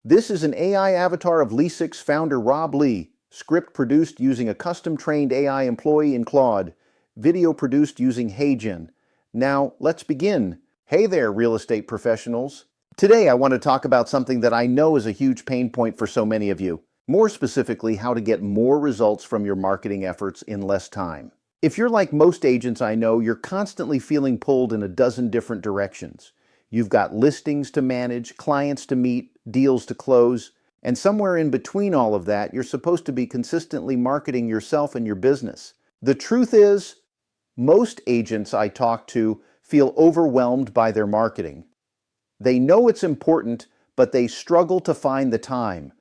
This is an AI avatar of Lesix founder Rob Lee, script produced using a custom-trained AI employee in Claude, video produced using HeyGen. Now, let's begin. Hey there, real estate professionals. Today, I want to talk about something that I know is a huge pain point for so many of you. More specifically, how to get more results from your marketing efforts in less time. If you're like most agents I know, you're constantly feeling pulled in a dozen different directions. You've got listings to manage, clients to meet, deals to close, and somewhere in between all of that, you're supposed to be consistently marketing yourself and your business. The truth is, most agents I talk to feel overwhelmed by their marketing. They know it's important, but they struggle to find the time.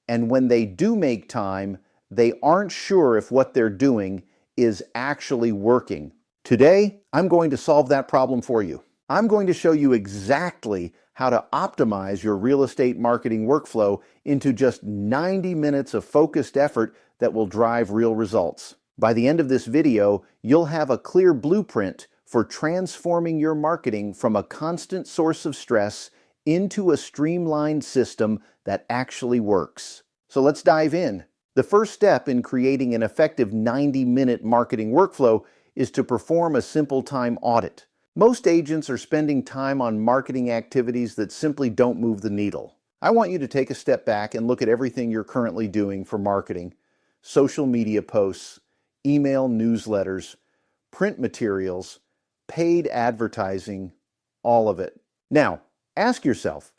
And when they do make time, they aren't sure if what they're doing is actually working. Today, I'm going to solve that problem for you. I'm going to show you exactly how to optimize your real estate marketing workflow into just 90 minutes of focused effort that will drive real results. By the end of this video, you'll have a clear blueprint for transforming your marketing from a constant source of stress into a streamlined system that actually works. So let's dive in. The first step in creating an effective 90-minute marketing workflow is to perform a simple time audit. Most agents are spending time on marketing activities that simply don't move the needle. I want you to take a step back and look at everything you're currently doing for marketing: social media posts, email newsletters, print materials, paid advertising, all of it. Now, ask yourself,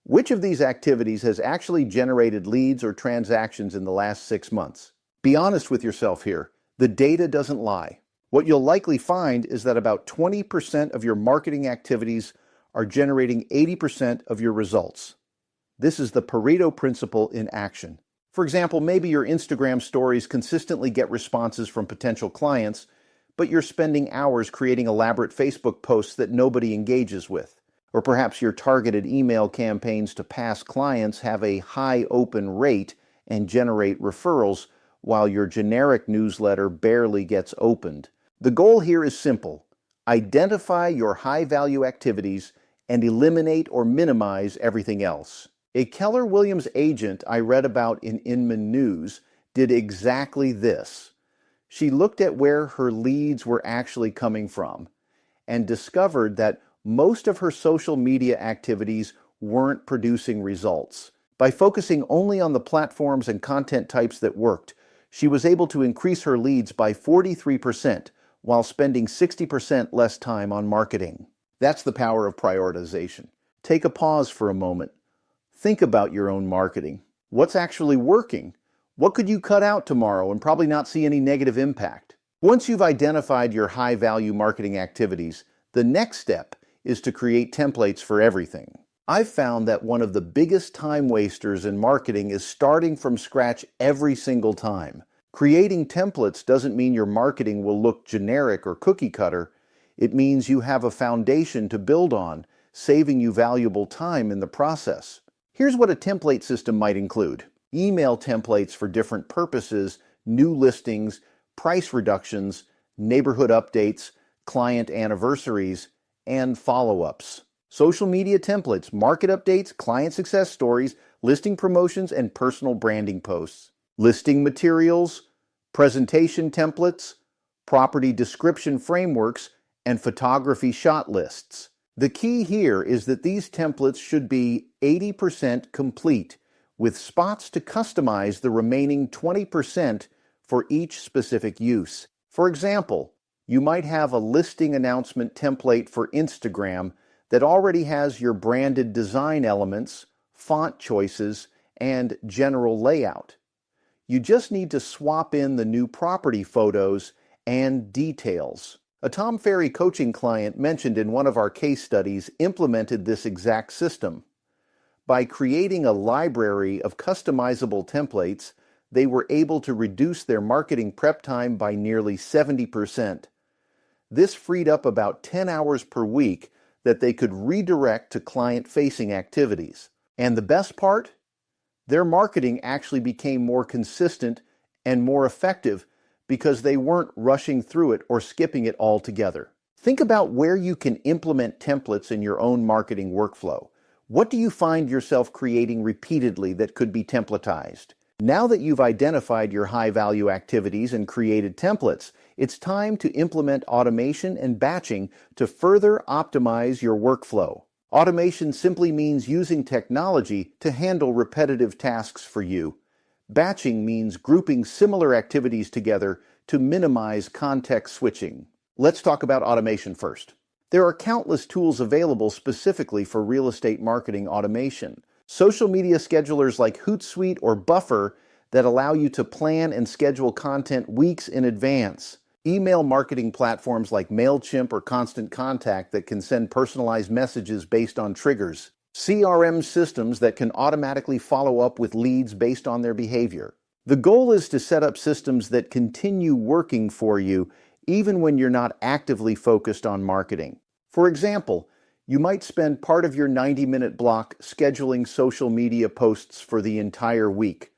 which of these activities has actually generated leads or transactions in the last 6 months? Be honest with yourself here. The data doesn't lie. What you'll likely find is that about 20% of your marketing activities are generating 80% of your results. This is the Pareto principle in action. For example, maybe your Instagram stories consistently get responses from potential clients, but you're spending hours creating elaborate Facebook posts that nobody engages with. Or perhaps your targeted email campaigns to past clients have a high open rate and generate referrals, while your generic newsletter barely gets opened. The goal here is simple: identify your high-value activities and eliminate or minimize everything else. A Keller Williams agent I read about in Inman News did exactly this. She looked at where her leads were actually coming from and discovered that most of her social media activities weren't producing results. By focusing only on the platforms and content types that worked, she was able to increase her leads by 43%, while spending 60% less time on marketing. That's the power of prioritization. Take a pause for a moment. Think about your own marketing. What's actually working? What could you cut out tomorrow and probably not see any negative impact? Once you've identified your high-value marketing activities, the next step is to create templates for everything. I've found that one of the biggest time wasters in marketing is starting from scratch every single time. Creating templates doesn't mean your marketing will look generic or cookie cutter. It means you have a foundation to build on, saving you valuable time in the process. Here's what a template system might include: email templates for different purposes, new listings, price reductions, neighborhood updates, client anniversaries, and follow-ups. Social media templates, market updates, client success stories, listing promotions, and personal branding posts. Listing materials, presentation templates, property description frameworks, and photography shot lists. The key here is that these templates should be 80% complete, with spots to customize the remaining 20% for each specific use. For example, you might have a listing announcement template for Instagram that already has your branded design elements, font choices, and general layout. You just need to swap in the new property photos and details. A Tom Ferry coaching client mentioned in one of our case studies implemented this exact system. By creating a library of customizable templates, they were able to reduce their marketing prep time by nearly 70%. This freed up about 10 hours per week that they could redirect to client-facing activities. And the best part? Their marketing actually became more consistent and more effective because they weren't rushing through it or skipping it altogether. Think about where you can implement templates in your own marketing workflow. What do you find yourself creating repeatedly that could be templatized? Now that you've identified your high-value activities and created templates, it's time to implement automation and batching to further optimize your workflow. Automation simply means using technology to handle repetitive tasks for you. Batching means grouping similar activities together to minimize context switching. Let's talk about automation first. There are countless tools available specifically for real estate marketing automation. Social media schedulers like Hootsuite or Buffer that allow you to plan and schedule content weeks in advance. Email marketing platforms like MailChimp or Constant Contact that can send personalized messages based on triggers. CRM systems that can automatically follow up with leads based on their behavior. The goal is to set up systems that continue working for you even when you're not actively focused on marketing. For example, you might spend part of your 90-minute block scheduling social media posts for the entire week,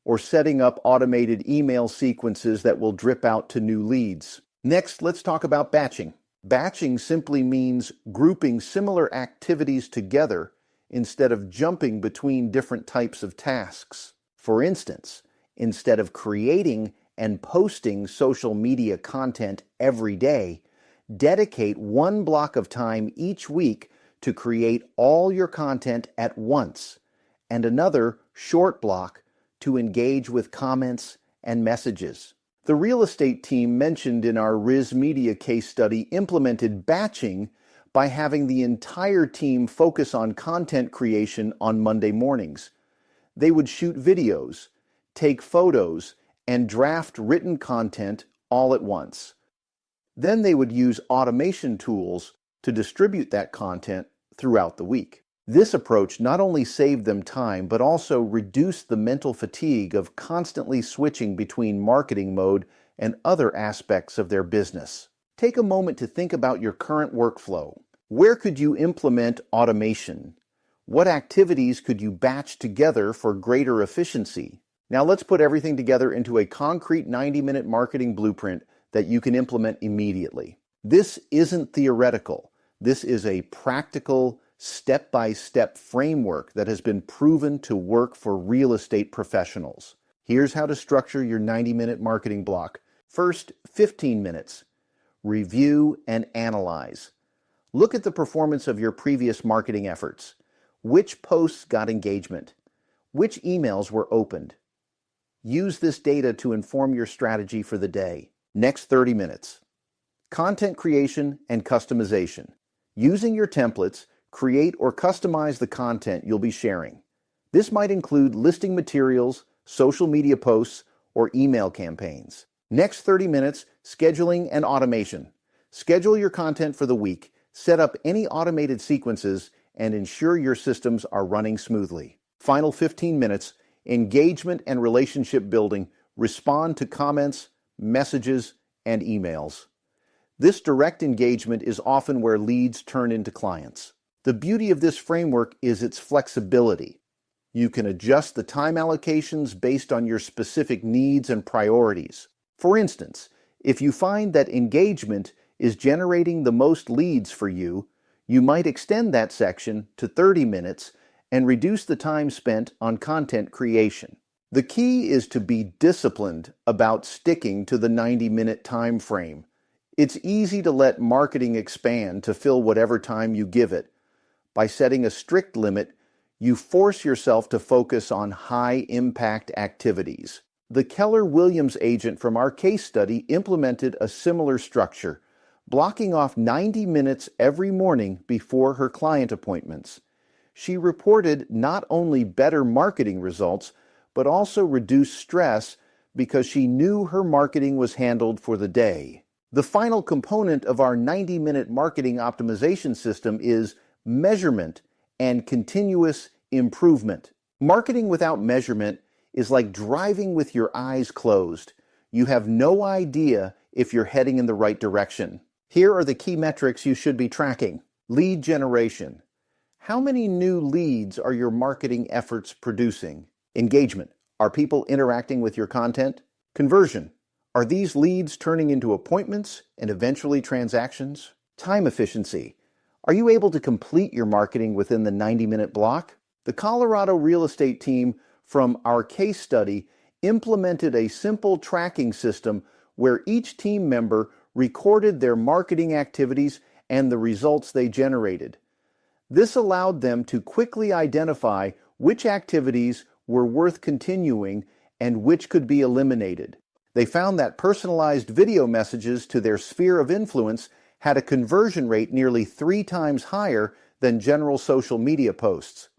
or setting up automated email sequences that will drip out to new leads. Next, let's talk about batching. Batching simply means grouping similar activities together instead of jumping between different types of tasks. For instance, instead of creating and posting social media content every day, dedicate one block of time each week to create all your content at once, and another short block to engage with comments and messages. The real estate team mentioned in our Riz Media case study implemented batching by having the entire team focus on content creation on Monday mornings. They would shoot videos, take photos, and draft written content all at once. Then they would use automation tools to distribute that content throughout the week. This approach not only saved them time, but also reduced the mental fatigue of constantly switching between marketing mode and other aspects of their business. Take a moment to think about your current workflow. Where could you implement automation? What activities could you batch together for greater efficiency? Now let's put everything together into a concrete 90-minute marketing blueprint that you can implement immediately. This isn't theoretical. This is a practical, step-by-step framework that has been proven to work for real estate professionals. Here's how to structure your 90-minute marketing block. First, 15 minutes. Review and analyze. Look at the performance of your previous marketing efforts. Which posts got engagement? Which emails were opened? Use this data to inform your strategy for the day. Next 30 minutes. Content creation and customization. Using your templates, create or customize the content you'll be sharing. This might include listing materials, social media posts, or email campaigns. Next 30 minutes, scheduling and automation. Schedule your content for the week, set up any automated sequences, and ensure your systems are running smoothly. Final 15 minutes, engagement and relationship building. Respond to comments, messages, and emails. This direct engagement is often where leads turn into clients. The beauty of this framework is its flexibility. You can adjust the time allocations based on your specific needs and priorities. For instance, if you find that engagement is generating the most leads for you, you might extend that section to 30 minutes and reduce the time spent on content creation. The key is to be disciplined about sticking to the 90-minute time frame. It's easy to let marketing expand to fill whatever time you give it. By setting a strict limit, you force yourself to focus on high-impact activities. The Keller Williams agent from our case study implemented a similar structure, blocking off 90 minutes every morning before her client appointments. She reported not only better marketing results, but also reduced stress because she knew her marketing was handled for the day. The final component of our 90-minute marketing optimization system is measurement and continuous improvement. Marketing without measurement is like driving with your eyes closed. You have no idea if you're heading in the right direction. Here are the key metrics you should be tracking. Lead generation. How many new leads are your marketing efforts producing? Engagement. Are people interacting with your content? Conversion. Are these leads turning into appointments and eventually transactions? Time efficiency. Are you able to complete your marketing within the 90-minute block? The Colorado real estate team from our case study implemented a simple tracking system where each team member recorded their marketing activities and the results they generated. This allowed them to quickly identify which activities were worth continuing and which could be eliminated. They found that personalized video messages to their sphere of influence had a conversion rate nearly 3 times higher than general social media posts.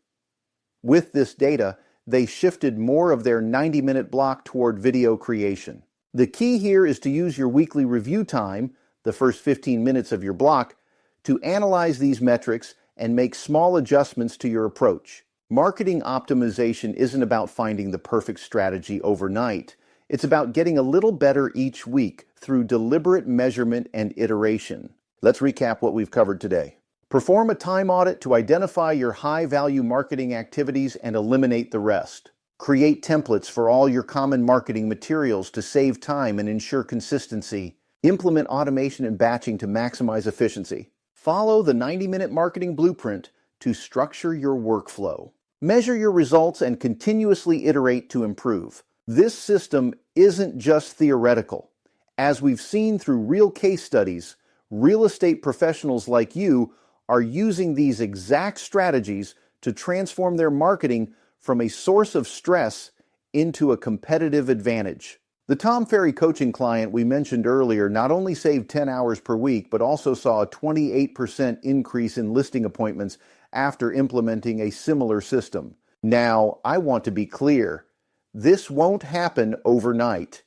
With this data, they shifted more of their 90-minute block toward video creation. The key here is to use your weekly review time, the first 15 minutes of your block, to analyze these metrics and make small adjustments to your approach. Marketing optimization isn't about finding the perfect strategy overnight. It's about getting a little better each week through deliberate measurement and iteration. Let's recap what we've covered today. Perform a time audit to identify your high-value marketing activities and eliminate the rest. Create templates for all your common marketing materials to save time and ensure consistency. Implement automation and batching to maximize efficiency. Follow the 90-minute marketing blueprint to structure your workflow. Measure your results and continuously iterate to improve. This system isn't just theoretical. As we've seen through real case studies, real estate professionals like you are using these exact strategies to transform their marketing from a source of stress into a competitive advantage. The Tom Ferry coaching client we mentioned earlier not only saved 10 hours per week, but also saw a 28% increase in listing appointments after implementing a similar system. Now, I want to be clear. This won't happen overnight.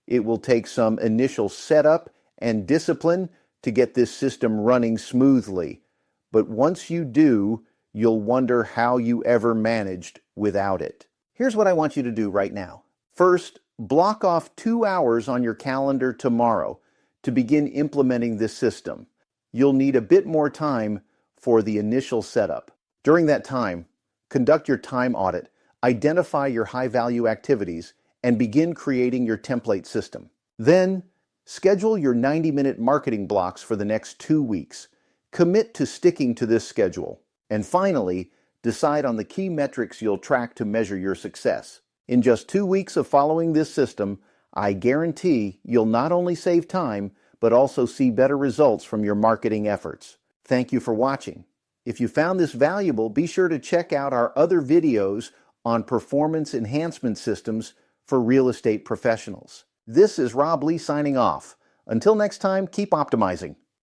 It will take some initial setup and discipline to get this system running smoothly. But once you do, you'll wonder how you ever managed without it. Here's what I want you to do right now. First, block off 2 hours on your calendar tomorrow to begin implementing this system. You'll need a bit more time for the initial setup. During that time, conduct your time audit, identify your high-value activities, and begin creating your template system. Then, schedule your 90-minute marketing blocks for the next 2 weeks. Commit to sticking to this schedule. And finally, decide on the key metrics you'll track to measure your success. In just 2 weeks of following this system, I guarantee you'll not only save time, but also see better results from your marketing efforts. Thank you for watching. If you found this valuable, be sure to check out our other videos on performance enhancement systems for real estate professionals. This is Rob Lee signing off. Until next time, keep optimizing.